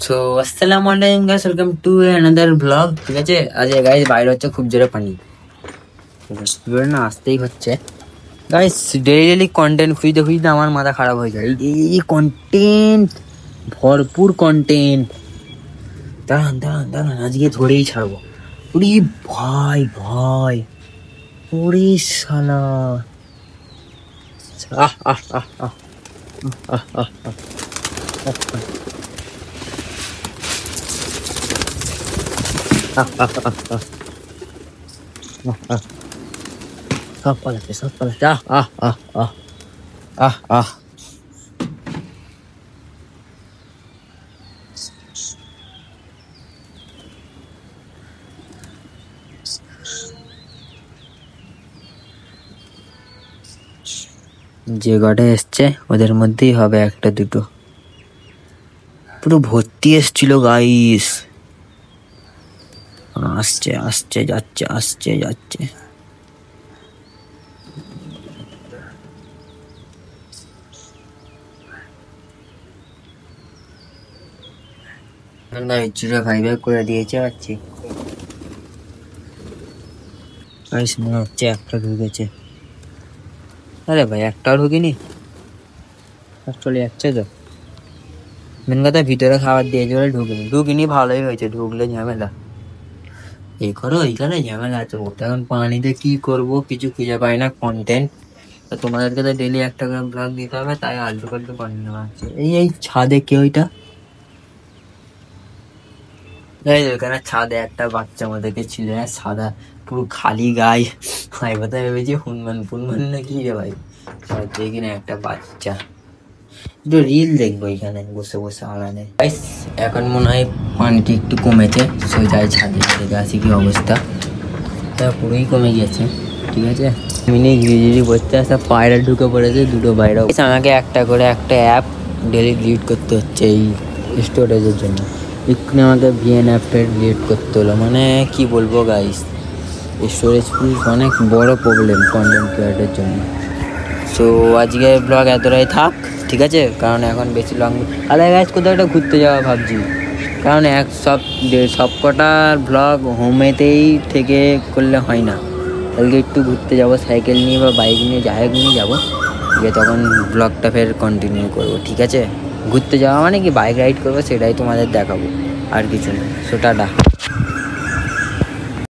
So আসসালামু আলাইকুম guys, welcome to another blog. ঠিক আছে, আজ গাইস বাইরে হচ্ছে খুব জোরে পানি, জোরে না আসতেই হচ্ছে গাইস। ডেলি ডেলি কন্টেন্ট খুঁজতে খুঁজতে আমার মাথা খারাপ হয়ে যায়। এই কন্টেন্ট, ভরপুর কন্টেন্ট। দাঁড়ান দাঁড়ান দাঁড়ান, আজকে ধরেই ছাড়বো। ওরে ভাই ভাই, ওরে শালা, আহ আহ আহ আহ আহ আহ আহ সব পালাচ্ছে, সব পালাচ্ছে। আহ আহ আহ আহ আহ আহ যে কটা এসছে ওদের মধ্যেই হবে একটা দুটো, পুরো ভর্তি এসছিল গাইস। আসছে আসছে যাচ্ছে, আসছে যাচ্ছে। জিরো ফাইভ করে দিয়েছে পাচ্ছি গাইস, মনে হচ্ছে একটা ঢুকেছে। আরে ভাই, একটাও ঢুকিনি, চলে যাচ্ছে তো। মেন কথা ভিতরে খাবার দিয়েছে বলে ঢুকিনি, ভালোই হয়েছে। ঢুকলে ঝামেলা, এই করো এইখানে ঝামেলা আছে। ওটা এখন পানিতে কি করব, কিছু খুঁজে পাই না কন্টেন্ট। তো তোমাদেরকে তো ডেলি একটা করে ব্লগ দিতে হবে, তাই আলটু পাল্টু করে নেওয়া হচ্ছে। এই ছাদে কে ওইটা? এই ওখানে ছাদে একটা বাচ্চা আমাদেরকে ছিল, সাদা পুরো খালি গায়ে। আমি কথা ভেবেছি হুনমান ফুনমান না কি রে ভাই, দেখি না একটা বাচ্চা। একটু রিল দেখবো এখানে বসে বসে আলাদা। এখন মনে হয় পানিটি একটু কমেছে, সোজাই ছাদে দেখে আসি কি অবস্থা। তা পুরোই কমে গেছে, ঠিক আছে। মিনি ঝিরিঝিরি বসতে আসা পায়রা ঢুকে পড়েছে, দুটো বাইরে। আমাকে একটা করে একটা অ্যাপ ডেলি ডিলিট করতে হচ্ছে এই স্টোরেজের জন্য। এক্ষুনি আমাকে ভিএন অ্যাপটা ডিলিট করতে হলো, মানে কি বলবো গাইস, স্টোরেজ ফুল অনেক বড় প্রবলেম কন্টেন্ট ক্রিয়েটের জন্য। সো আজকে ব্লগ এতটাই থাক, ঠিক আছে, কারণ এখন বেশি লং। আরে গাইস, কোথাও একটা ঘুরতে যাওয়া ভাবছি, কারণ সব কটা ব্লগ হোমেতেই থেকে করলে হয় না। কালকে একটু ঘুরতে যাব সাইকেল নিয়ে বা বাইক নিয়ে, যাই হোক নিয়ে যাবো, গিয়ে তখন ব্লগটা ফের কন্টিনিউ করবো, ঠিক আছে। ঘুরতে যাওয়া মানে কি বাইক রাইড করবো, সেটাই তোমাদের দেখাবো, আর কিছু না। So tata.